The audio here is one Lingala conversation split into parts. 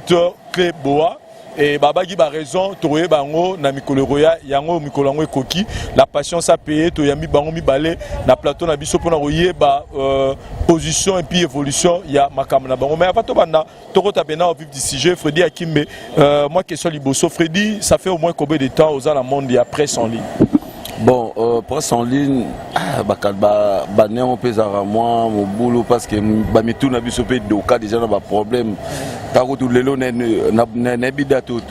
producteur Clé Boa. Et babagi ba raison toye bango na mikolo roya yango mikolo ngo ekoki la patience a payé to yami bango mi balé na plateau na biso pona royer ba position et puis évolution ya makamna bango mais avant to banda to kota bena au vif du sujet Freddy Akimbe moi question liboso Freddy ça fait au moins combien de temps aux la monde ya presse en ligne. Bon, presse en ligne, on peut à moi, mon boulot, parce que tout n'a pas de cas déjà dans problème. Par contre, tout le long n'a pas tout.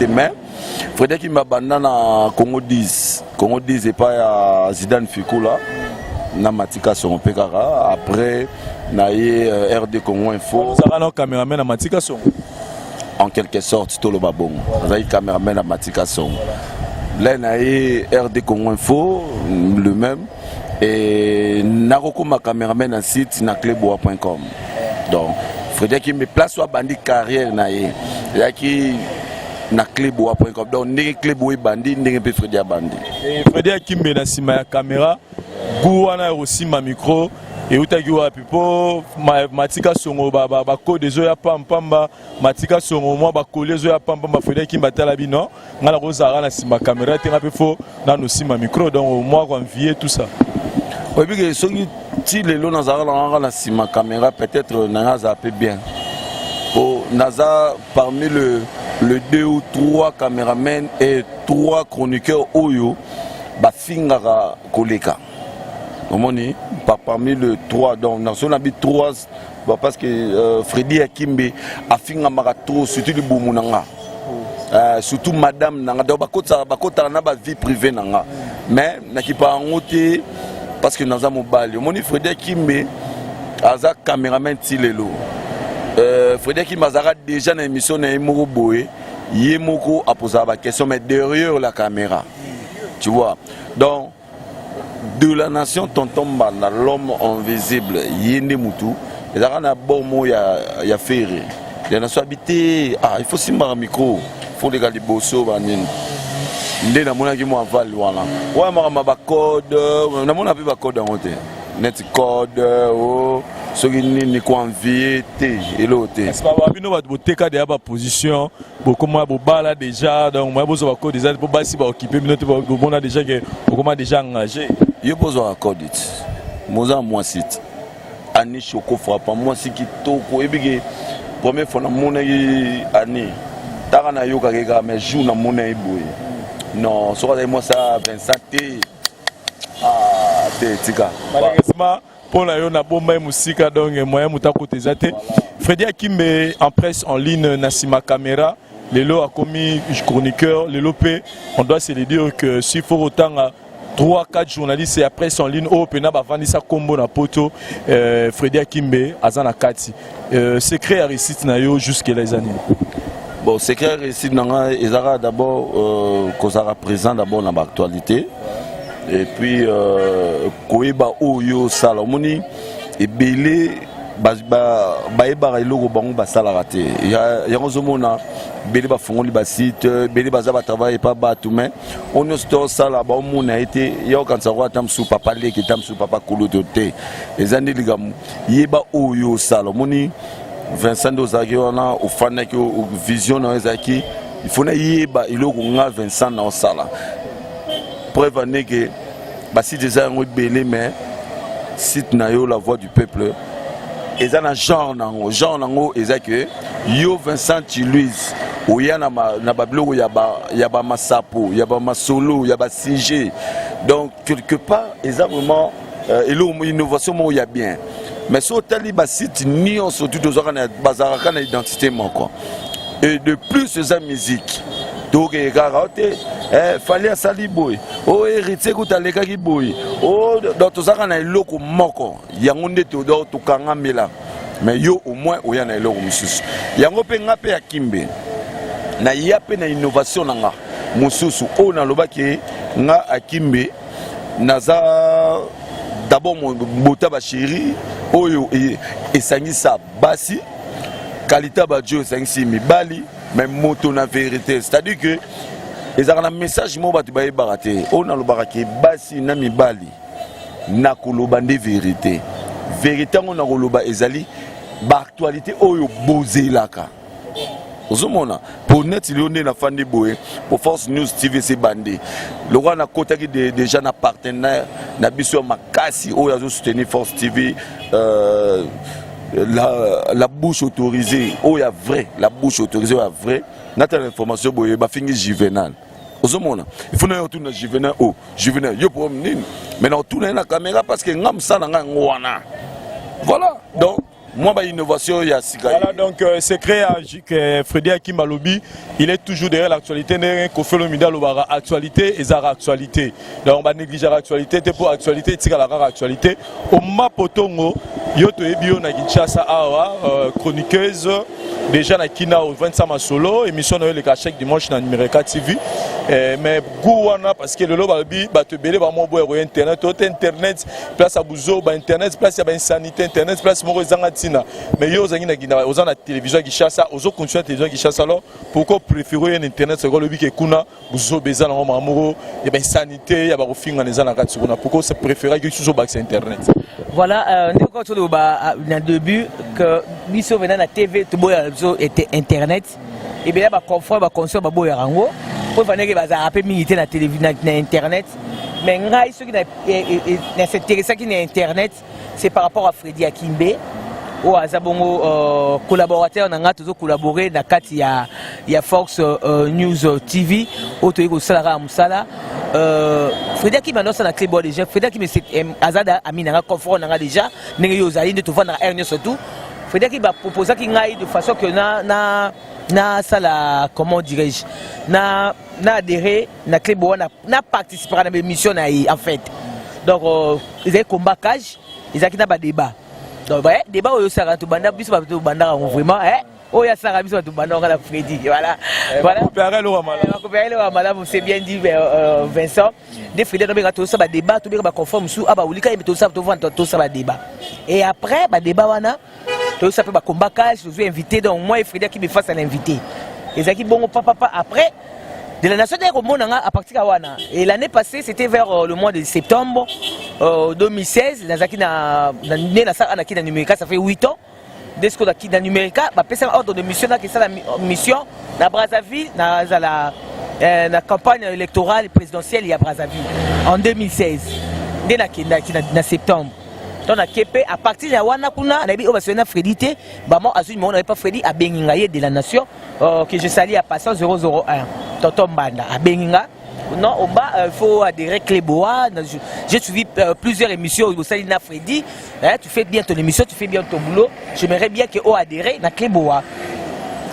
Mais Frédéric qui m'a banana à Congo 10 et pas à Zidane Fikula, na Matika son Pekara. Après, na RD Congo Info. Vous avez un caméraman à Matika son. En quelque sorte, tout le babon. Vous avez un caméraman à Matika son. Là, il y a RD Congo Info, le même. Et Naroko, ma caméraman, un site, nakleboa.com. Donc, Frédéric qui me place sur bandit carrière, il y a qui nakleboa.com. Donc, n'est Kleboa bandit, n'est pas Frédéric bandit. Et Frédéric qui me place sur ma caméra, Gouana aussi ma micro. Et où tu as pipo matika songo ba ko des oya pamba matika songo moi ba coller oya pamba Frédéric qui batala bino ngala ko zara na sima caméra te ngape fo na no sima micro donc moi ko envier tout ça. Oui bien que soki ti lelo na zara na sima caméra peut-être na za peu bien. Oh naza parmi le 2 ou 3 caméramens et 3 chroniqueurs oyo ba fingara koleka. Parmi les 3, donc on a 3 parce que Freddy Akimbe a fait un marathon surtout le Boumounanga. Surtout madame Nanga, donc bakota na ba vie privée Nanga. Mais n'a qui pas en côté parce que nous avons balé. Mon Freddy Akimbe a caméraman Tilelo. Freddy Akimbe a déjà une émission na Imoro Boé, Yemoko a posé la question mais derrière la caméra. Tu vois. Donc de la nation Tonton Banda, l'homme invisible, Yende Moutou, et là on a bon mot, il y a ferré. Les nations habitées, il faut simba un micro, il faut les gars de bosso, il y a des gens qui m'ont avalé. Ouais, ma code, on a mon appel code en haut. Net code, ceux qui n'y ont envie, et l'autre. Est-ce que vous avez une cas de position, beaucoup moins bala déjà, donc moi vous avez déjà pour basi ba occuper, mais on a déjà que beaucoup déjà engagé. Je pose un code. Moi moi site. Ani choko frappant moi si qui toko et bien première fois na mon année. Tarana yoka kega mais jour na mon boy. Non, soit moi ça 27 tika. Malheureusement pour la na bomba musique donc moyen mutakote zate. Freddy Akimbe en presse en ligne Nassima Caméra, Lelo a commis chroniqueur, Lelo P, on doit se le dire que s'il faut autant 3-4 journalistes et après en ligne au Pena bavandi sa combo na poto Freddy Akimbe azana kati. Secret à réussite na yo jusque les années. Bon, secret à réussite na ezara d'abord kozara présent d'abord dans l'actualité. Et puis koeba oyo salomoni et belé baeba iloko bango basala raté ya ngozomona belé ba fongoli ba site belé baza ba travailler pas batou mais on est store sala ba omona été ya kanza kwa tamsu papa leki tamsu papa kolotote ezandi ligamu yeba oyo salomoni Vincent Dozaki wana ofana ki vision na ezaki il faut na yeba iloko nga Vincent na sala preuve n'est que si déjà un belé mais site na yo la voix du peuple et ça na genre nango et ça que yo Vincent Louise ou ya na bablo ya ba masapo ya ba masolo ya ba CG donc quelque part exactement et l'innovation mo ya bien mais sur tali ba site ni on surtout aux organes bazar kana identité mon quoi et de plus ces musique donc fallait sali boy o héritier kutaleka ki boy o dans tout ça na eloko moko yango ndete do to kanga mela mais yo au moins o yana eloko mususu yango pe ngape ya Kimbe na yape na innovation nga mususu o na lobaki nga Akimbe naza d'abord mon bota ba chéri oyo esangisa basi qualité ba Dieu esangisi mibali mais moto na vérité c'est-à-dire que les un message mo batu baye baraté on a le baraki basi na mibali na koloba de vérité on a koloba ezali ba actualité oyo bozelaka ozomona pour net il y a fandi boye pour Force News TV c'est bandé le roi na kota qui déjà na partenaire na biso makasi o ya soutenir Force TV la bouche autorisée oh ya vrai la bouche autorisée ya vrai na telle information boye ba fingi Juvenal ozomona il faut na retourner Juvenal oh Juvenal yo pour nini mais na retourner na caméra parce que ngam ça na ngwana voilà donc moi, l'innovation, il y a voilà, donc secret que Freddy Hakim Malobi, il est toujours derrière l'actualité. Kofelo Mida Lobara, actualité et Zara actualité. Donc, on va négliger l'actualité, c'est pour l'actualité, c'est la rare actualité. Au Mapotongo, Yoto Ebio Nagichasa Awa, chroniqueuse, déjà na Kina au 25 solo, émission de chaque dimanche dans Numérica TV. Mais Gouwana, parce que le Lobalbi, te belé, mon boy, Internet, Internet, place à Bouzo, Internet, place à Insanité, Internet, place à Morizangati. Mais yo zangi na gina ozana télévision qui chasse ozo continuer télévision qui chasse alors pourquoi préférer un internet c'est le bique kuna buzo beza na mamuro et ben sanité ya ba kofinga neza na kati kuna pourquoi c'est préféré que sur bac internet voilà ndeko to do ba na début que biso venant na TV to boya biso était internet et bien ba confort ba console ba boya rango pour venir que ba za rapper militer na télévision na internet mais ngai ce qui na s'intéresse qui na internet c'est par rapport à Freddy Akimbe ou à Zabongo collaborateur n'a toujours collaboré dans kati ya Fox News TV auto ko salara musala Freddy Akimbe non ça na clipboard déjà Freddy Akimbe c'est azada amina confort n'a déjà n'engi yozali de vendre na air surtout Freddy Akimbe proposer ki ngai de façon que na sala comment dirais-je na adhérer na clipboard na participer à l'émission en fait donc ils ont combat cage ils ont na ba débat donc ouais débat au sara to banda biso ba to banda vraiment oh ya sara biso to banda on a Freddy voilà voilà coopérer le Ramala c'est bien dit Vincent des Freddy donc to ça ba débat to ba conforme sous aba ulika et to ça to vendre to ça ba débat et après ba débat wana to ça peut ba combat cash je suis invité donc moi et Freddy qui me fasse à l'invité et ça qui bon papa après de la nation à partir de Wana. Et l'année passée, c'était vers le mois de septembre 2016. Nazaki na Numérica, ça fait 8 ans. Dès que dans na Numérica, bah personne ordre de mission là qui ça la mission na Brazzaville, na campagne électorale présidentielle à Brazzaville en 2016. Dès na septembre. Donc à partir de Wana kuna, on a dit on Freddy té, bah moi azui on n'avait pas Freddy à Bengingaye de la nation que je salue à passant 001. Tonton Banda à Benginga. Non, on va faut adhérer Cléboa. J'ai suivi plusieurs émissions au Salina Freddy. Tu fais bien ton émission, tu fais bien ton boulot. J'aimerais bien que on adhère na Cléboa.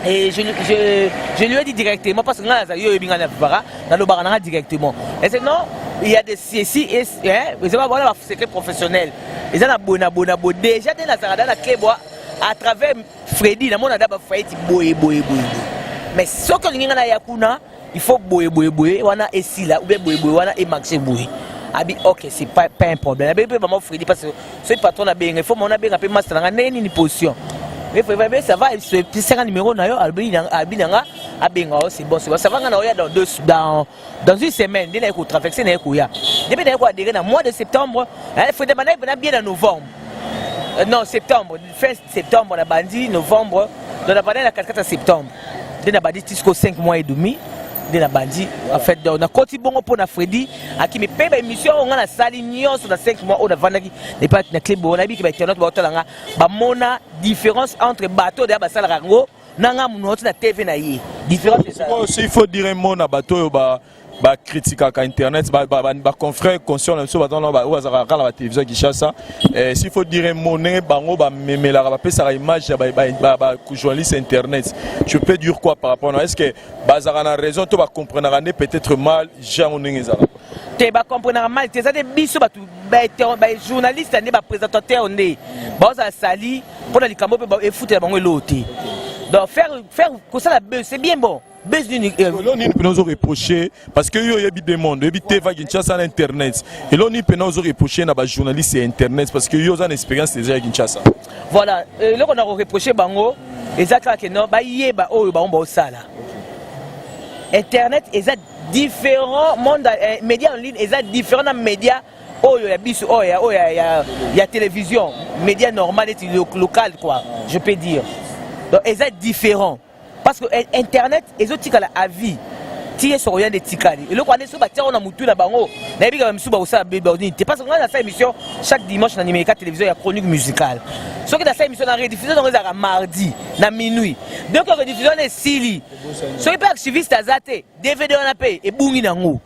Et je lui ai dit directement parce que là, directement. Et c'est non, il y a des CSI et voilà le secret professionnel. Ils ont un bon déjà dans la Zarada la Cléboa à travers Freddy, la monde a d'abord fait boy. Mais ce que nous avons yakuna, il faut boy, wana esi là ou bien boy, wana et maxé boy. Abi ok, c'est pas un problème. Abi vraiment Freddy parce que ce patron a bien, il faut mon a bien un peu master dans une position. Mais ça va, c'est un numéro nayo albinanga abenga c'est bon, ça va dans une semaine, dès qu'on traverser na koya. Depuis na ko adhérer dans mois de septembre, il faut demander bien en novembre. Non, septembre, fin septembre on a bandi novembre, on a parlé la 4 septembre. On a bandi jusqu'au 5 mois et demi. De la bandit en fait on a continué bon pour na Freddy à qui me paye émission on a la salignon sur 5 mois on a vendu les pas na clip on a dit que internet ba otala ba mona différence entre bateau de ba sala rango nanga munoti na TV na yi différence c'est ça aussi il faut dire un mot na bateau ba critique à internet ba confrère conscient na so ba dans ba wazara la télévision qui chasse ça s'il faut dire un mot né bango ba memela ba pesa image ba journaliste internet je peux dire quoi par rapport à est-ce que bazara na raison to ba comprendre peut-être mal Jean Onengeza te ba comprendre mal te ça des biso ba journaliste ne ba présentateur ne ba za sali pour la likambo ba e foutre bango loté donc faire comme ça la buzz c'est bien bon. L'on peut nous reprocher parce que il y a des mondes, il y a des Kinshasa à internet. Et l'on peut nous reprocher à journalistes et internet parce que il y a une expérience déjà à Kinshasa. Voilà, là on a reproché bango, exactement que non, bah yé bah oh bah on bah ça là. Internet est différent, monde médias en ligne est différent dans médias. Oh il y a bis, oh il y a télévision, médias normal et local quoi, je peux dire. Donc est différent. parce que internet ezotikala à vie tie sur rien de tikali et le quoi neso batia on a mutu na bango na yebi ka msuba osa bebordini te parce que on a sa émission chaque dimanche na numéro 4 télévision ya chronique musicale ce qui dans sa émission na rediffusion dans les mardi na minuit donc la rediffusion est sili ce qui peut activiste azate DVD on a payé et bungi nango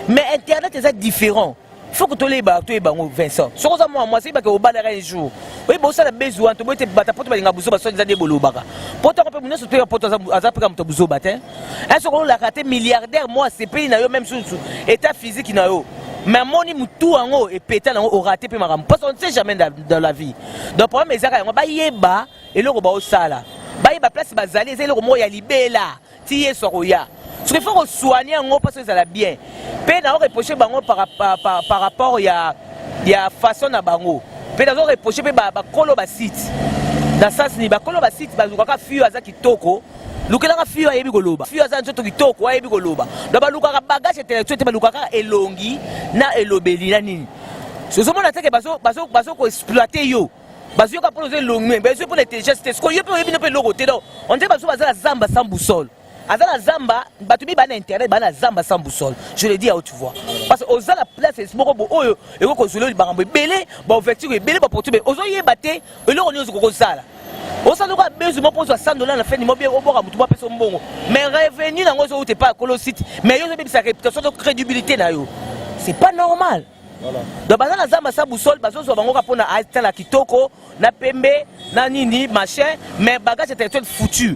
mais internet est différent. Il faut que tu les bango Vincent. Ce que moi c'est que au bas un jour. Oui bon ça la besoin tu peux te battre pour te balinga buso baso des bolobaka. Pourtant on peut nous sauter pour azap comme to buso batin. Est-ce qu'on l'a raté milliardaire moi c'est pays na yo même sous état physique na yo. Mais moni mutu ango et péta na au raté pe maram parce qu'on ne sait jamais dans la vie. Donc problème ezaka ngo ba yeba et le ba osala. Ba yeba place bazali ezali le mo ya libela. Tiye soroya. Ce qu'il faut soigner parce que ça va bien. Puis nous reprocher bango par rapport à la façon na bango. Puis nous reprocher ba kolo ba site. Dans ça ni ba kolo ba site ba lukaka fiyo azaki toko. Lukela fiyo ayebi koloba. Fiyo azaki toko kitoko ayebi koloba. Donc ba lukaka bagage intellectuel te ba lukaka elongi na elobeli na nini. Ce sont mon attaque baso ko exploiter yo. Baso ka pour les longs, baso pour l'intelligence. Ce qu'on yo peut yebi no pe logo te donc. On dit baso bazala zamba sans boussole. Azala zamba batubi bana internet bana zamba sans boussole je le dis à haute voix parce que aux la place c'est moko oyo et ko solo libango belé ba ouverture belé ba porte ozo yebate et là on est ko sala osala ko besoin mo pour $100 na fin immobilier oboka mutu ba peso mbongo mais revenu nango zo te pas ko site mais yo be sa réputation de crédibilité na yo c'est pas normal. Voilà. Donc bazala zamba sans boussole bazo zo bango ka pona a la kitoko na pembe na nini machin mais bagage intellectuel foutu.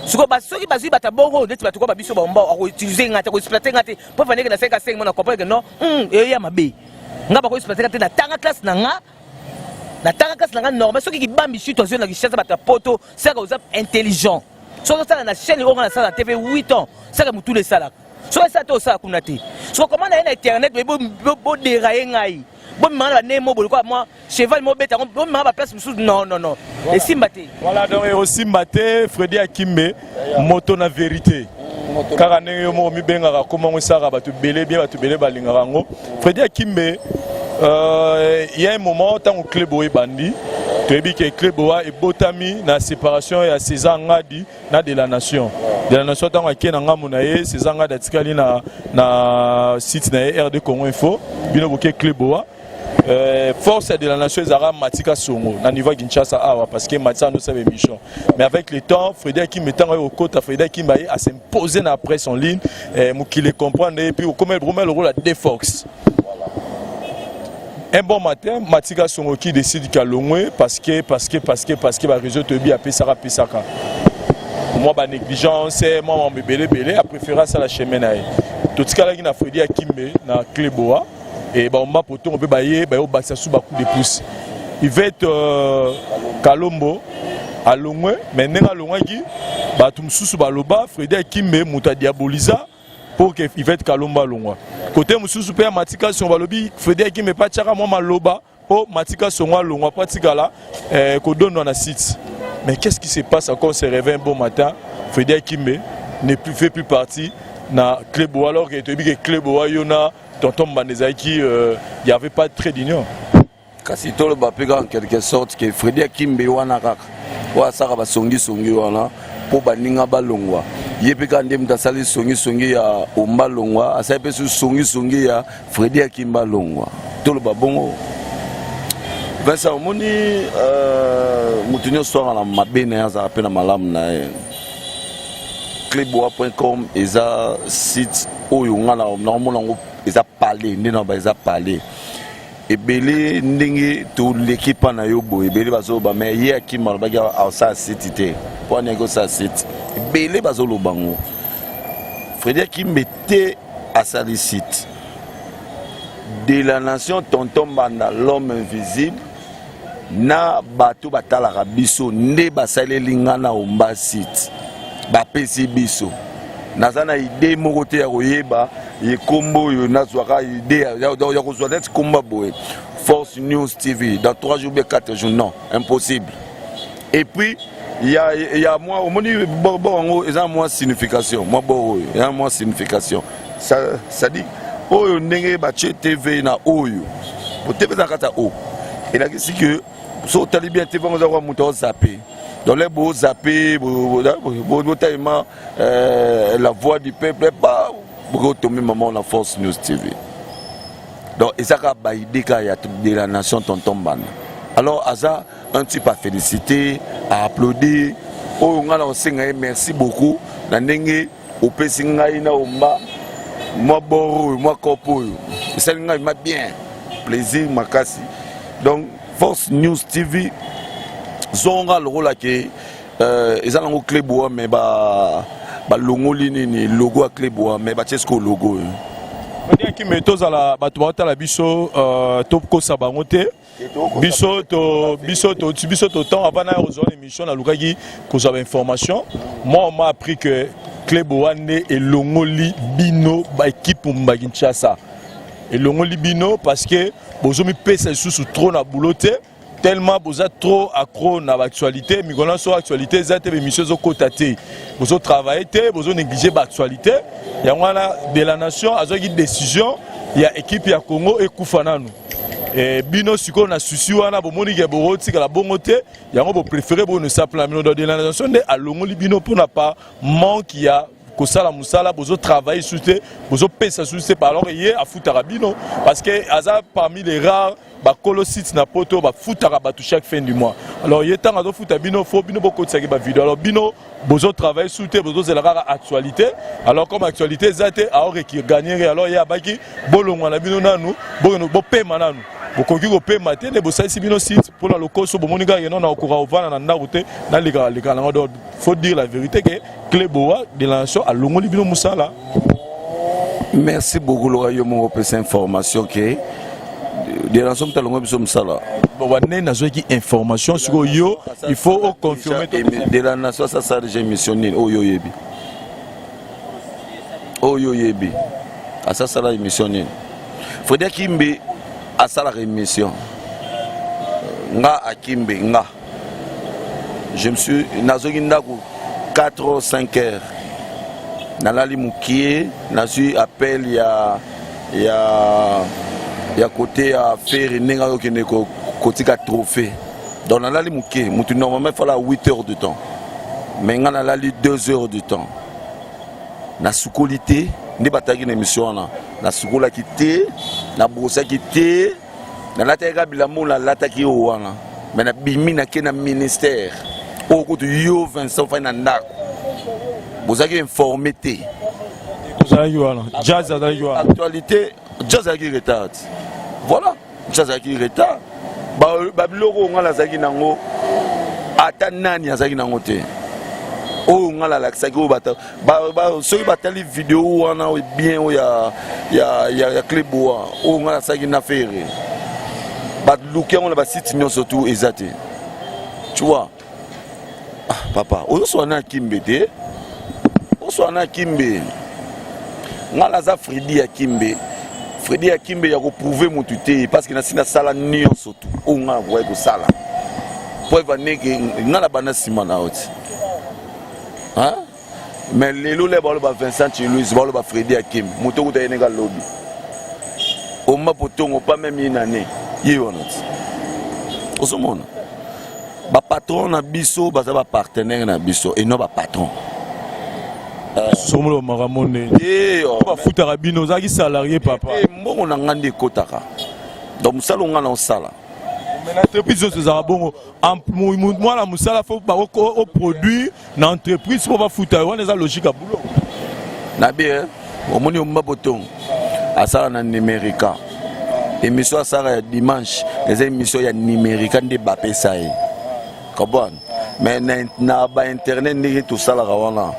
Ce que ceux qui basent bata bongo de tu vas biso bomba ou utiliser ngate ko exploiter ngate pour venir que na 5 à 5 mona comprendre que non et ya mabe nga ba ko exploiter ngate na tanga classe na nga normal ceux qui bambi chute aux na richesse bata poto c'est que vous êtes intelligent so ça na chaîne on na ça na TV 8 ans c'est que mutu le sala so ça to ça kunate so comment na internet bo dérailler ngai bon mama na mo bolo moi cheval mo beta bon mama place non et simbate voilà donc et aussi Maté Freddy Akimbe moto na vérité car ndenge yo mo mi bengaka comment on sara batu belé bien batu belé balingaka ngo Freddy Akimbe il y a un moment tant au club boy bandi tebi que club boy et botami na séparation et à César Ngadi na de la nation tant akena ngamuna ye César Ngadi atikali na site na RD Congo Info bino boke club boy force de la nation Zara Matika Songo na niveau Kinshasa awa parce que Matika nous savait mission mais avec le temps Freddy Akimbe mettant au côté Freddy Akimbe a s'imposer dans la presse en ligne qui les comprendre et puis comme elle le rôle de Fox. Un bon matin Matika Songo qui décide qu'à Longwe parce que ba réseau Tobi a pesaka moi ba négligence moi mon belé a préféré ça la chemin na tout ce cas là qui na Freddy Akimbe na Kleboa et bah on va pourtant on peut bailler bah on bat ça sous beaucoup de pouces il va être Kalombo à Longwe mais n'est-ce Longwe qui bah tout sous baloba Freddy Akimbe muta diaboliza pour que il va être Kalombo à Longwe côté sous super Matika son balobi Freddy Akimbe pas tchara moi maloba oh Matika son Longwe pratika là qu'on donne dans la site mais qu'est-ce qui se passe quand on se réveille un bon matin Freddy Akimbe ne fait plus partie na Klebo alors que tu dis que Klebo yona tonton Banezai qui il n'y avait pas de trait d'union. Kasi to le bapega en quelque sorte que Freddy Akimbe wana kaka wa saka ba songi wana po baninga balongwa yepeka ndem tasali songi ya ombalongwa asape su songi ya Freddy Akimbe longwa to le babongo Vincent omoni mutunyo soir na mabene ya za pena malamu na Kleboa.com eza site oyo ngana normalement eza parler ndena ba eza parler ebele ndenge to l'équipe na yo bo ebele bazo ba mais ye Akimbe ba ga sa site te pour nego sa site ebele bazo lo bango Freddy Akimbe te à sa site de la nation tonton banda l'homme invisible na bato batala biso nde basaleli ngana omba site ba pesi biso nazana idée moko te ya koyeba ye kombo yo nazwaka idée ya kozwa net komba boye Force News TV dans 3 jours ou 4 jours non impossible et puis il y a moi au moni bon ils ont moins signification moi bon il y a moins signification ça dit oyo ndenge ba TV na oyo pour TV za kata o et là c'est que so tali bien TV on va monter au zappé Donc les beaux zappés, tellement la voix du peuple, pas beaucoup tomber maman la Force News TV. Donc ils ont baïdé quand il y a de la nation tonton ban. Alors Aza un type à féliciter, à applaudir. Oh on a merci beaucoup. Na ndenge au pesinga ina omba. Moi boro, moi kopo. Ça m'a bien plaisir makasi. Donc Force News TV zonga le rôle que ils ont un clé bois mais ba logo ni logo à clé bois mais ba chesko logo. On qui met tous à la batuata la biso top ko sabangote biso to temps avant na rejoindre l'émission na lukaki ko za information. Moi on m'a appris que clé bois né et longoli bino ba équipe Kinshasa. Et longoli bino parce que bozomi pesa sous trop na bouloté tellement vous êtes trop accro à l'actualité, mais quand on sur l'actualité, vous êtes émissions au côté. Vous avez travaillé, vous avez négligé l'actualité. Il y a de la nation, il y a une décision, il y a l'équipe de Congo et Koufananou. Et bino si on a souci, on a besoin de boroti la bonne côté, il y a un préféré pour nous s'appeler de la nation à l'ongoli bino pour n'a pas manque il y a kosala musala bozo travailler sous te bozo pesa sous te par alors hier à Futarabino parce que Aza parmi les rares ba colosite na poto ba Futaraba chaque fin du mois alors il est temps à Futabino faut bino beaucoup de ba vidéo alors bino bozo travailler sous te bozo c'est la rare actualité alors comme actualité zate a qui gagner alors il y a baki bolongo na bino nanu bo pema nanu bokoki ko pema te ne bosa si bino site pour la lokoso bomonika yeno na okura ovana na ndaroute na liga na faut dire la vérité que Cléboa de la nation à Longoli Bino Moussala. Merci beaucoup Laura Yomo pour cette information que de la nation de Longoli Bino Moussala. Bon on a qui information sur yo il faut confirmer de la nation ça déjà missionné oyo yebi à ça la missionné faut dire kimbe à ça la rémission nga akimbe nga je me suis nazoki ndako 4 ou 5 heures. Nalali Moukié, nazu appel il y a côté à faire nenga qui ne côté à trophée. Donc nalali Moukié, mutu normalement il faut 8 heures de temps. Mais on a 2 heures de temps. Na soukolité, ne bataki na émission na. Na soukola kité, na bosa kité, na lataka bilamo la lataki wana. Mais na bimi na ke na ministère. Au côté yo Vincent Fernandako. Vous avez informé. Jazz actualité, jazz a qui retard. Voilà, jazz a qui retard. Babiloko on a la zaki nango. Atanani a zaki nango te. Oh on a la zaki au bata. Ceux qui battent les vidéos on a bien où il y a Cléboa. Oh on a la zaki na faire. Baluki on a ba site mignon surtout exact. Tu vois. Papa, on soit na Kimbe, on soit na Kimbe. Ngalaza Freddy Akimbe. Freddy Akimbe ya ko prouver mon tuté parce que na sina sala nion surtout. On a voye ko sala. Pour venir ngala bana simana oti. Hein? Mais les lolé ba Vincent Louis ba Freddy Akimbe. Moto ko tayenga lobby. O ma potongo pas même une année. Yonot. Osomona. Ba patron na biso baza ba partenaire na biso et non ba patron somolo maramone ba futara bino zaki salarié papa mbongo na ngande kotaka donc musala nga na osala mais l'entreprise c'est ça bon moi la musala faut ba au produit na entreprise pour ba futara wana za logique à boulot na bien omoni omba boton asala na numérique émission asala dimanche les émissions ya numérique ndé ba pesa yi. Mais na ba internet ni tout ça la wana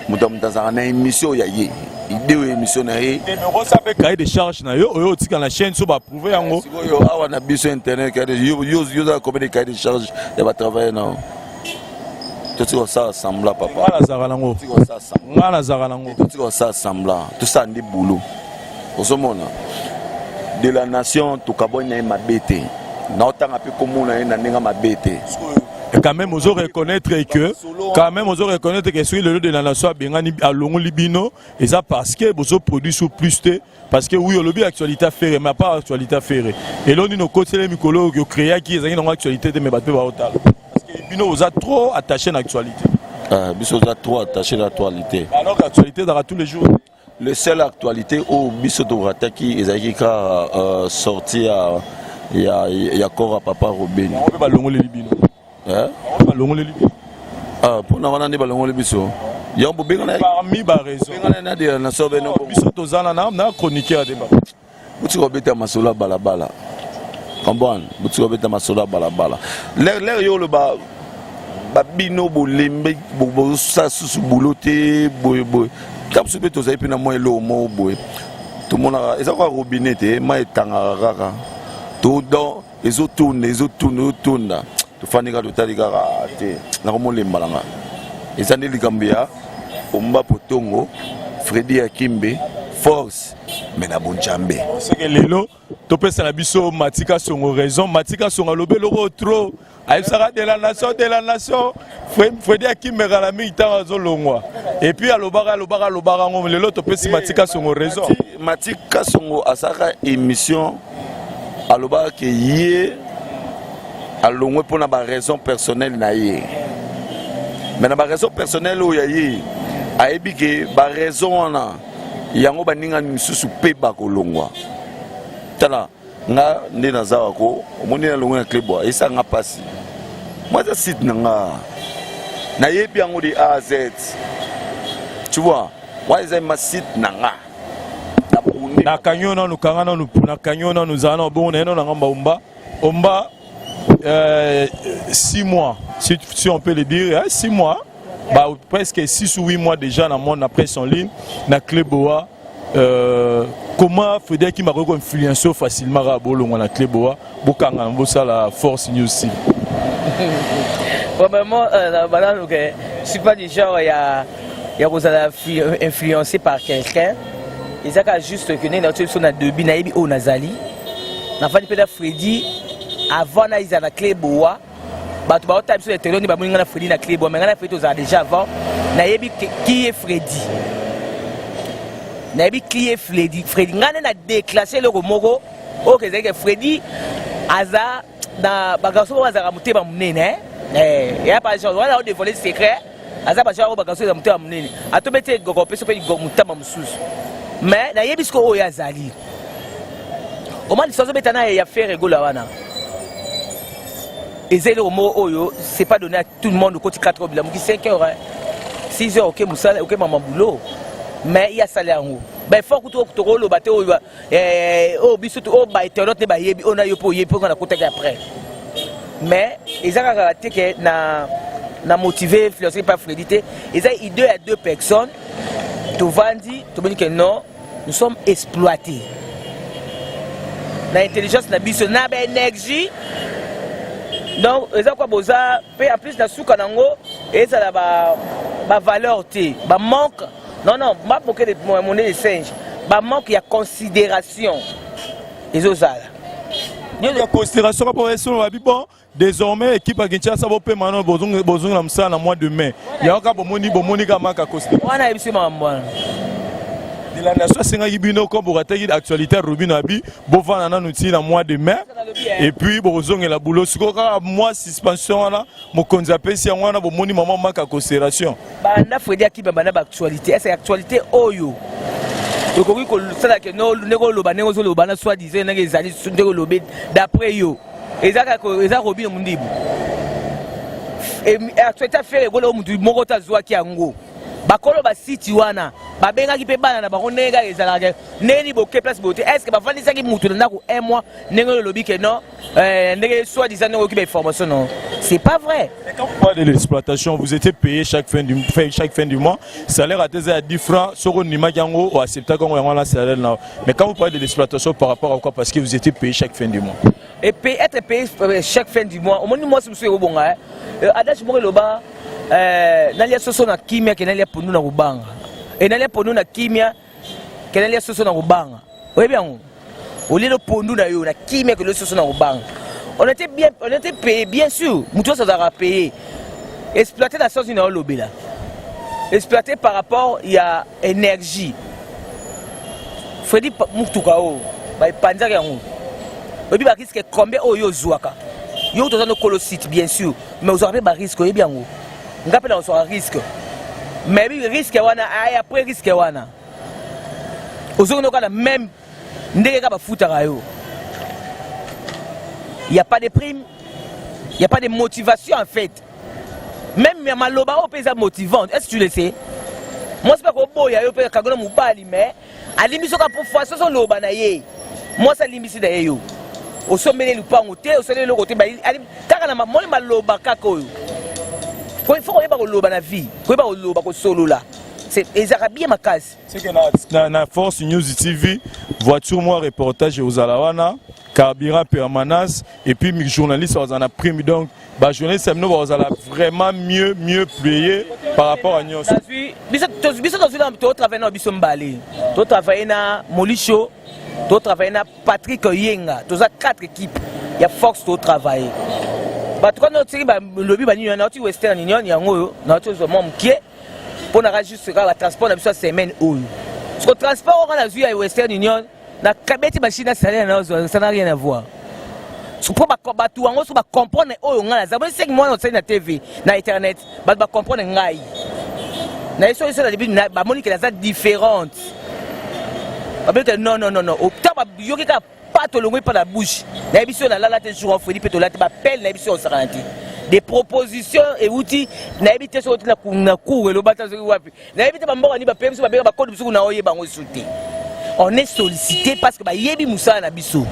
mutam tazana na émission ya ye idée émission na ye mais on savait cahier de charge na yo tika na chaîne so ba prouver yango yo awa na biso internet yo da combien de cahier de charge ya ba travailler na tout ça sembla papa ngala zaka nango ngala zaka nango tout ça sembla tout ça ndi boulot osomona de la nation to kabonya mabete na otanga pe komona na ninga mabete et quand même on reconnaître que sur le lot de la nation bengani à longo libino et ça parce que bozo produit sous plus t parce que oui le lobby actualité faire mais pas actualité faire et là nous côté les mikolo que créer qui est une actualité de mais bateau ba hotel parce que bino vous êtes trop attaché à l'actualité. Biso vous êtes trop attaché à l'actualité. Alors l'actualité dans tous les jours. Le seul actualité où biso Dorataki ezaki sorti il y a encore Papa Robin. On peut pas longoler les bino. Hein? On peut pas longoler les bino. Pour nous on a pas longoler biso. Ya mbobinga na Parmi ba raison. Mbobinga na de na sobe no. Biso tozana na chroniqueur débat. Buti obeta masola balabala. Comprendre? Buti obeta masola balabala. L'air yo le ba bino bolembe bo sa susu bouloté boy. Comme si tu avais pu moi l'eau boy. Tout le monde a ils ont robinet et ma etanga kaka. Tout dans les autres tournent. Tu fais niga totaliga te. Na ko molembalanga. Ezandi likambia omba potongo Freddy Akimbe force mais na bonjambe. C'est que lelo to pesa na biso Matika Songo raison Matika Songo lobelo trop. Aïsara de la nation Freddy Akimbe la militaire zolongwa. Et puis alobara ngom lelo to pesa Matika Songo raison. Matika Songo asaka émission alobara ke yé alongwe pour na ba raison personnelle na yé. Mais na ba raison personnelle o yayi ayebi ke ba raison na yango baninga misusu pe ba kolongwa. Tala nga nde nazawa ko omoni na longwe na klebwa esa nga pasi. Moi je cite nanga na yebi yango de A à Z. Tu vois, moi ils aiment ma site nanga. Na kanyona nous kangana nous na kanyona nous allons bon na ngamba omba 6 mois si on peut le dire 6 mois bah presque 6 ou 8 mois déjà dans mon presse en ligne na Kleboa comment Freddy qui m'a influencé facilement à bolongo na Kleboa bokanga mbosa la force news aussi. Vraiment je suis pas du genre il y a vous influencé par quelqu'un. Ils ont juste que nous avons deux binaïbi au Nazali. Nous avons dit Freddy avant na ils ont Kleboa. Batu ba otime sur le terrain ni ba mwinga na Freddy na Kleboa mais ngana Freddy oza déjà avant na yebi qui est Freddy. Na yebi qui est Freddy ngana na déclasser le romoro o que c'est Freddy aza na bagaso bazaka muteba munene ya pas genre wala o dévoiler secret aza pas genre bagaso za muteba munene atobete gogope so pe gomutama mususu mais na yebi sko o ya zali o mali sozo betana ya faire rigola wana. Et c'est le mot oyo, c'est pas donné à tout le monde au côté 4 heures, 5 heures, 6 heures, ok, moussala, ok, maman boulot. Mais il y a salaire en haut. Ben, il faut que tu aies le bateau, oh, bisous, oh, bah, tu as pas yebi, on a eu pour yebi, on a côté après. Mais, ils ont raté que na motivé, influencé par Freddy, ils ont idée à 2 personnes, tu vas dire, tu vas dire que non, nous sommes exploités. L'intelligence, la biso, na énergie. Donc, ils ont quoi besoin en plus de souka nango et ça la valeur té, ba manque. Non, pas moquer de monnaie de singe. Ba manque il y a considération. Les autres là. Il y a considération pour les gens bon. Désormais équipe à Kinshasa va payer maintenant besoin de ça dans mois de mai. Il y a encore bomoni ka manque considération. On a eu de la nation senga ibino comme pour attaquer l'actualité Robin Abi bovana na nouti na mois de mai et puis bozonga la boulot sikoka mois suspension là mo konza pesi ngwana bomoni maman maka considération banda Freddy Akimbe banda ba actualité est actualité oyo okoki ko sala ke no neko loba neko zo loba na soit disait na ezali ndeko lobe d'après yo ezaka Robin Mundibu et actualité faire golo mutu moko ta zwa ki yango bakolo ba site wana babenga ki pe bana na bango nenga ezalaka neni boke place bote est-ce que bafandisa ki mutu na ko un mois nenga lobi que non ndenge soit disant ngo ki ba information non c'est pas vrai. Quand vous parlez de l'exploitation vous étiez payé chaque fin du mois salaire à tes à 10 francs sur nima yango ou accepter quand on a salaire là mais quand vous parlez de l'exploitation par rapport à quoi parce que vous étiez payé chaque fin du mois et être payé chaque fin du mois au moins moi c'est au bon hein adage mo loba nalia soso na kimia kenalia ponu na rubanga et nalia ponu na kimia kenalia soso na rubanga oui bien au lieu de ponu na yo na kimia que le soso na rubanga on était payé bien sûr muto ça a payé exploiter la source na lobela exploiter par rapport il y a énergie Freddy mutuka o ba panza yango obi ba risque combien oyo zwaka yo toza no colosite bien sûr mais vous aurez ba risque et bien ngo ngape là on sera risque mais bi risque wana ay après risque wana ozono kana même ndenge ka ba futaka yo il y a pas de prime il y a pas de motivation en fait même maloba o pesa motivante est-ce que tu le sais moi c'est pas ko boya yo pe kagona mubali mais alimbiso ka pour fois so loba na ye moi ça limbisi da yo au sommet lupango te au sommet le côté ba kaka na moli maloba kaka oyo ko il faut ko ba ko loba na vie ko ba ko loba ko solo là c'est ezaka bien makasi c'est que na Force News TV voiture moi reportage aux alawana carburant permanence et puis mes journalistes ont en prime donc bah journalistes nous vous allez vraiment mieux payer par rapport à nous biso travailler na biso mbali to travailler na Molisho to travailler na Patrick Yenga to za 4 équipes il y a force to travailler ba to na tiri ba lobby ba nyona na Western Union yango na to zo mom kie pour na juste la transport na biso semaine oyo ce que transport on a vu à Western Union na kabeti machine salaire na ça n'a rien à voir pour ba tu wango so ba comprendre oyo ngala za bon 5 mois na na TV na internet ba comprendre ngai na eso na début ba monique la ça différente ba que non au temps ba yoki ka pas to longo par la bouche na émission na la tête jour Freddy Peto la ba pelle na émission ça garanti des propositions et outils na éviter so na cour le bata so wapi na éviter ba mboka ni ba pemso ba code biso na oye bango souté on est sollicité parce que ba yebi musa na biso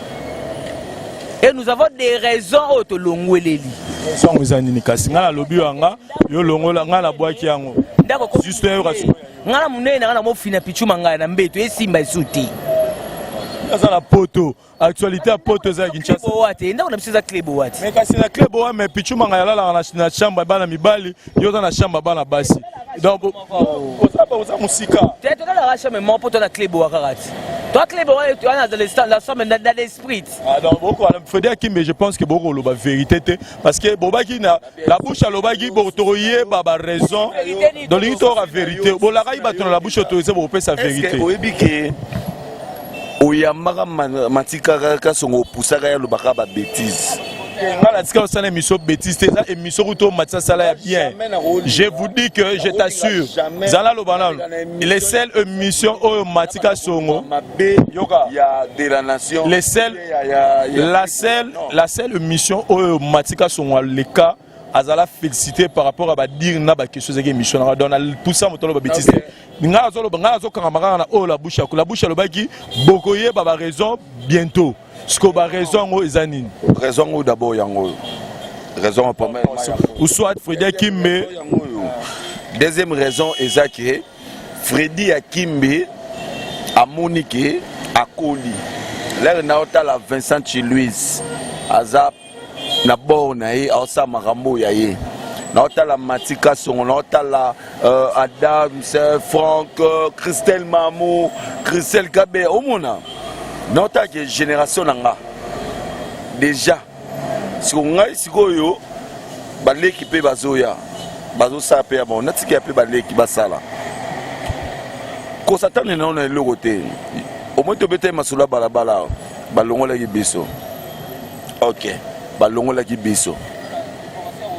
et nous avons des raisons auto longweleli son ngizani kasi ngala lobi wanga yo longola ngala bwaki yango ndako juste yo rasu ngala munene ngala mo fina pichuma ngala na mbeto esimba souté ça la poto actualité à poto za Kinshasa boate ndako na biso za club boate mais kasi la club boate mais pichuma ngala la na chambre bana mibali yo na chambre bana basi donc oza musika tu as la chambre mon poto na club boate toi club boate tu as dans l'instant la somme dans l'esprit ah donc beaucoup Freddy Kimbe je pense que beaucoup la vérité parce que bobaki na la bouche à lobaki botoroyer baba raison donc l'histoire la vérité bon la raïba ton la bouche autorisée pour sa vérité oyamaka matika ka songo pusaka ya lobaka ba bêtise ngala tika osana émission bêtise c'est ça émission ruto matisa sala ya bien je vous dis que je t'assure zala lobana les seules émissions au matika songo yoka ya de la nation les seules la seule émission au matika songo le cas azala félicité par rapport à ba dire na ba question zeke émission na don tout ça motolo ba bêtise ngala zo kanga na o la bouche le baki bokoye ba raison bientôt ce que ba raison ngo ezanine raison ngo d'abord yango raison pas mal ou soit Freddy Kimbe deuxième raison ezaki Freddy Kimbe a Monique a Koli l'air na la Vincent Chiluise azap na bona ye osa makambo ya ye na otala matika songo na otala Adam Franck Christelle Mamou Christelle Kabe omona na otala que génération nanga déjà siko ngai sikoyo baleki pe bazoya bazosala pe ya bon natiki pe baleki basala ko satane na ona eloko te au moins to bete masula balabala balongola ki biso OK balongola ki biso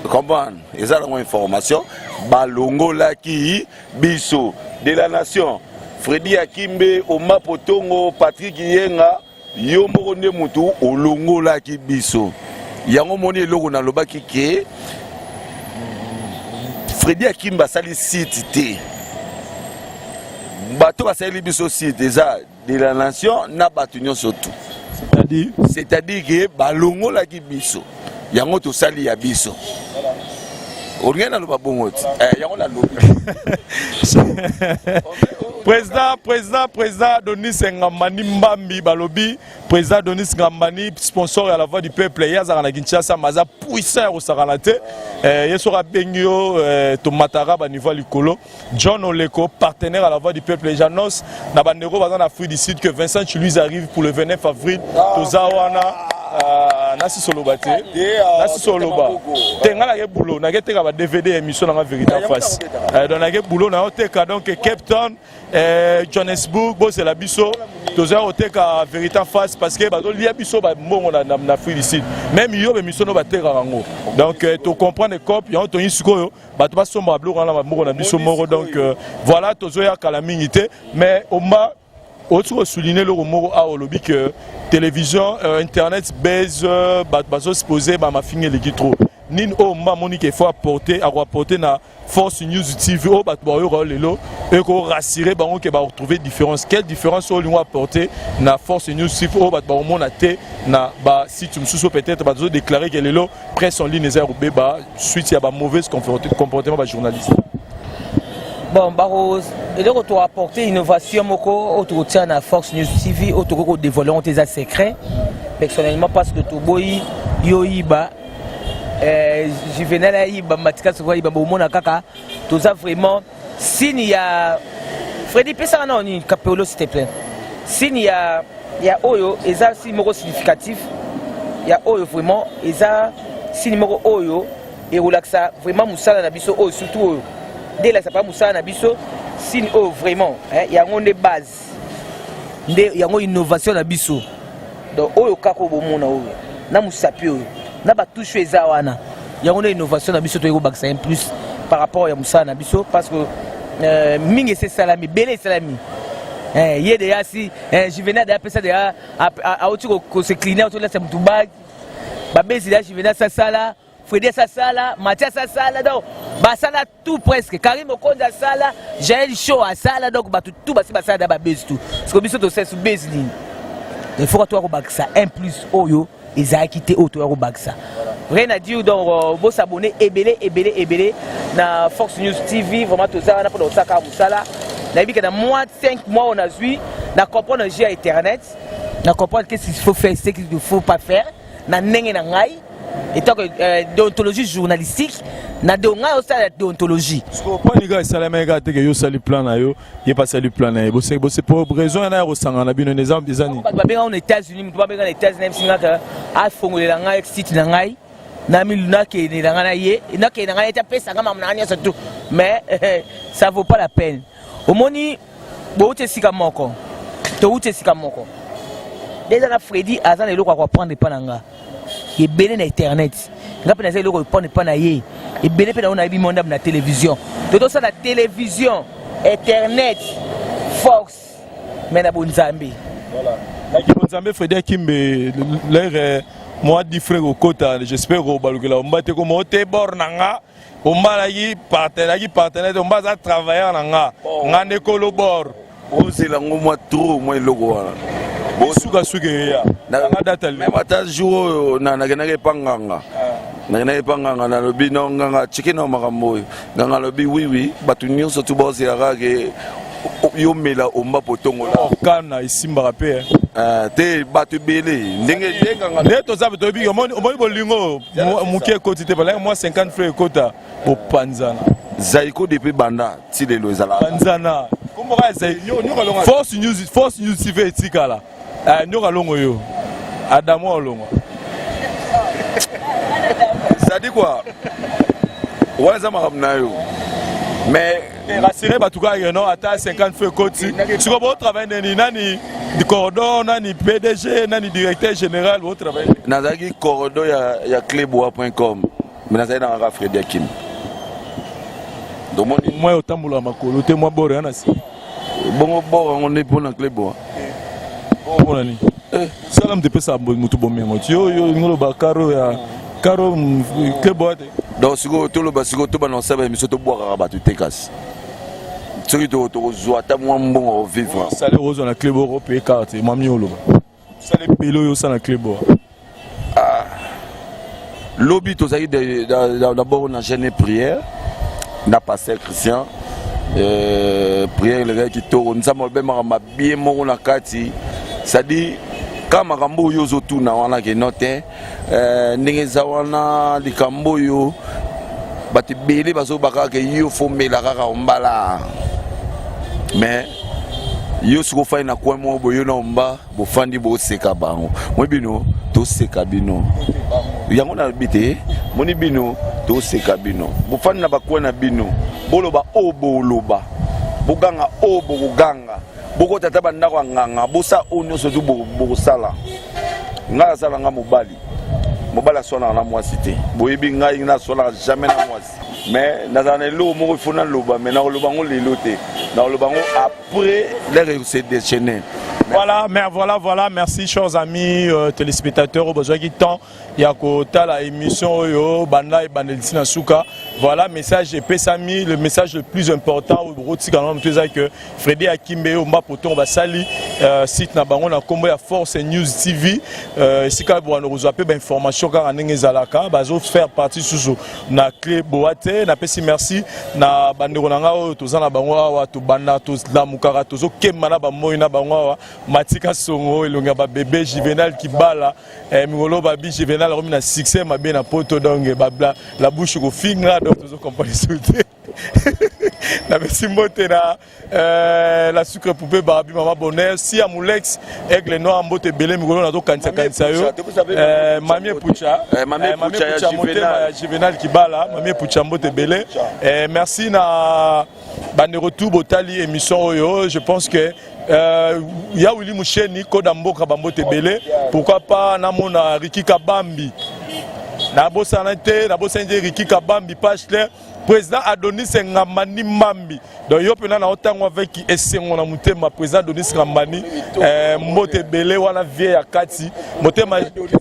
comprendre eza la information balongola ki biso de la nation Freddy Kimbe Oma Potongo Patrick Yenga yo moko nde mutu olongola ki biso yango moni eloko na lobaki ke Freddy Kimbe sali site te bato basali biso site eza de la nation na bato nyonso tout c'est-à-dire que balongola ki biso yango to sali ya biso oriana lo babongoti yango la lobi président Donis Ngamani Mbambi balobi président Donis Ngamani sponsor à la voix du peuple yazara na Kinshasa maza puissant au Saranate yesora bengio to matara ba niveau likolo John Oleko partenaire à la voix du peuple j'annonce na bandeko bazana Afrique du Sud que Vincent Chiluise arrive pour le 29 avril to zawana nasi soloba te nasi soloba te nga nake boulot nake teka ba DVD émission nanga vérité en face donc nake boulot na oteka donc Cape Town Johannesburg bozela biso toza oteka vérité en face parce que bazo lia biso ba mbongo na Afrique du Sud même yo émission no bateka rango donc to comprendre cop yo to yisikoyo bato ba somba bloko na mbongo na biso moko donc voilà tozo ya kala mingi te mais oma autre souligner le mot à lobby que télévision internet baise bazo exposé ma fini les trop nin o ma monique faut apporter na Force News TV au bat boyo lelo et ko rassurer bango que ba retrouver différence quelle différence au lieu apporter na Force News TV au bat boyo mona te na ba si tu me sous peut-être bazo déclarer que lelo presse en ligne zéro ba suite ya ba mauvaise comportement ba journaliste. Bon, Barros, et donc tu as apporté innovation autour de la Force News TV, autour de dévoiler tes secrets. Personnellement, parce que tu boy yoiba, Juvenal Aïba, Matika Soiba, Bomona Kaka, tout ça vraiment. S'il y a Freddy Pessa, non, ni Capello, s'il te plaît. S'il y a Oyo, et ça, c'est numéro significatif. Il y a Oyo vraiment, et ça, c'est numéro Oyo, et relaxa, vraiment, Moussa Nabiso, Oyo, surtout Oyo. Dès là, ça pas Moussa Nabiso, signe oh vraiment, il y a une base, il y a une innovation Nabiso. Donc, oh kako bomona oh, na Moussa pio, na ba touche ezawana, il y a une innovation Nabiso to yobak ça un plus par rapport à Moussa Nabiso parce que mingi c'est salami, belé salami. Il y a déjà si je venais d'appeler ça déjà à autour que se cleaner autour de ça mutubag, babé c'est là je venais ça sala. Freddy Sassala, Mathias Sassala, donc Bassala tout presque. Karim Okonda Sala, Jaël Show à Sala, donc tout Bassi Bassala d'aba base tout. Parce que biso to c'est sous base ligne. Il faut que tu aies ça. Un plus Oyo, ils ont quitté au toi ça. Rien à dire donc vous s'abonner ébélé na Fox News TV vraiment tout ça on a pour ça comme ça là. Na bi que dans moins de 5 mois on a vu, na comprendre le internet, na comprendre qu'est-ce qu'il faut faire, ce qu'il ne faut pas faire, na nenge na ngai. Et tant que déontologie journalistique, na déonga aussi la déontologie. Ce qu'on prend les gars, c'est la même gars que yo sali plan na yo, y pas sali plan na yo. C'est pour raison na yo sanga na bino des années. Ba benga aux États-Unis, ba benga aux États-Unis singa a fongoler la ngai site na ngai. Na mi luna ke ni la ngai ye, na ke na ngai ta pesa ngama na nya surtout. Mais ça vaut pas la peine. Au moni bo te sika moko. To te sika moko. Déjà na Freddy azan le ko prendre pananga. Et belé na internet nga pena zelo ko pone pana ye et belé pena on a bi monda na télévision tout ça na télévision internet Fox mais na bonzambe voilà la bonzambe Freddy Kimbe l'air moi dit frère au kota j'espère au balukela on batte comme ote bornanga on malagi partenaire on base à travailler nanga ngane kolo bor o c'est la moi trop moi logo wana suka ya na data le mata jour na panganga na lobi no nganga chikino makambo nganga lobi oui batu nyonso tu bosi arage yo mela omba potongo la kana isimba rapé te batu belé ndenge nganga neto za to bi omoni bolingo mukie koti te bala moi 50 frères kota au panzana zaiko depuis banda ti lelo ezala panzana kombo ka zai Force News TV etikala nyoka longo yo Adamo longo ça dit quoi ouais ça m'a yo mais rassurer batuka non ata 50 feux côté tu comprends travail nani du cordon nani PDG nani directeur général au travail nazaki cordon ya cleboa.com mais nazaki na Freddy Kim donc moi otambula makolo te moi bore na si bon on est pour na cleboa bon nani salam de pesa mutu bomengo yo ngolo ba karo ya karo cleboa te donc siko to lo basiko to banonsa ba miso to boaka ba to tekasi soki to zo ata mwa mbongo vivre sale rozo na cleboa ko pe carte mami olo sale pelo yo sa na cleboa lobby to zaki d'abord na jeûne prière na pasteur Christian prière le gars qui to nzamo be ma bien mo na kati ça dit kama kambo yo zo tu na wana ke note ndenge za wana likambo yo bati bele bazo baka ke yo fo mela kaka ombala mais yo siko fai na kwa mo boyo na mba bo fandi bo seka bango mo bino to seka bino yango na bité moni bino to seka bino bo fandi na bakwa na bino boloba obo loba boganga obo boganga boko tata banda kwa nganga bosa onyo so du bo sala ngala sala nga mobali sona na mwasi te boyebi ngai na sola jamais na mwasi mais nazana lo mo fona loba mais na loba ngo lelo te na loba ngo après les réussites déchaînées. Voilà, mais voilà, merci chers amis téléspectateurs au besoin du temps yako tala émission yo banda et bandelisi na suka. Voilà message Pesami, le message le plus important au roti quand même que Freddy Akimbe o mba poto ba sali site na bango na kombo ya Force News TV sika bo na rezoape ba information ka ndenge zalaka bazo faire partie sous na clé boate na pesi merci na bandeko na nga to zana bango awa to banda to lamuka to zo kemma na ba moyi na bango awa Matika Songo elonga ba bébé Juvenal Kibala mingolo ba bi Juvenal romi na succès ma bien na poto donc babla la bouche ko fingra donc to compagnie sauté na merci mbote na la sucre poupée barabi mama bonheur si amulex aigle noir mbote belé mingolo na to kanisa yo mamie pucha Juvenal Kibala mamie pucha mbote belé merci na bande retour botali émission oyo je pense que ya Willy Moucheni koda mboka bambote belé pourquoi pas namona Riki Kabambi na bosanate na bosanje Riki Kabambi page claire président Adonis Ngamani Mambi donc yo pena na otango avec esengo na mutema président Adonis Ngamani mbote belé wana vie ya kati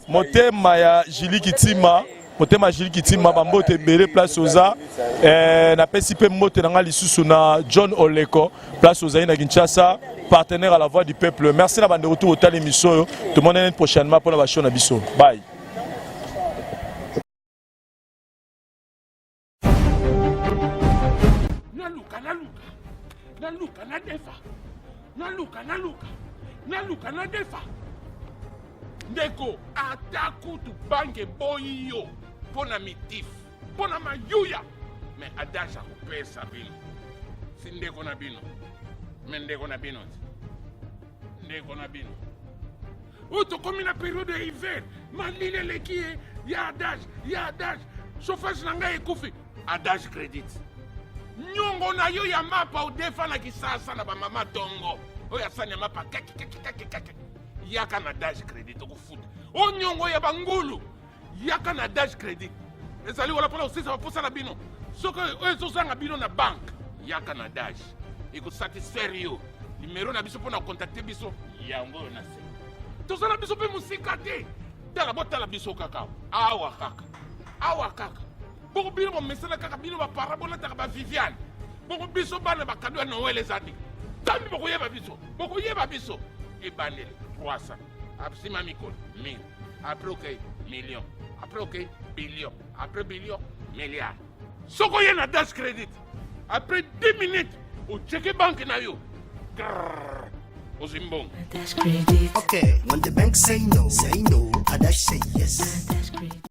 motema ya Jili Kitima motema Jili Kitima bambote belé place oza na pesi pe mbote na lisusu na John Oleko place oza na Kinshasa partenaire à la voix du peuple. Merci la bande de retour au tal émission. Tout le monde est prochainement pour la chaîne Abisso. Bye. Ndeko ataku tu bange boyo pona mitif pona mayuya mais adasha kupesa bino sindeko na bino mendeko na bino ndeko na bino uto komi na période ya hiver malile leki ya adage chauffage na ngai ekufi adage credit nyongo na yo ya mapa udefa na kisasa na bamama tongo oyo asani ya mapa kaki yaka na adage credit okufuta o nyongo ya bangulu yaka na adage credit ezali wala pona osisa baposa na bino soki oyo ezozanga bino na banke yaka na adage ekosatisfaire yo numéro na biso mpona contacter biso yango oyo na se tozala biso mpe mosika te tala botala biso kaka awa kaka bongo bino bomesana kaka bino bapara bolataka baviviane bongo biso bana bakado ya noel ezandi kambi bokoyeba biso ebandeli 300 absima mikolo 1000 après ok million après ok billion après billion milliard soko ye na dash credit après 10 minutes au check banque na yo ozimbongo Okay, when the bank say no, I dash say yes.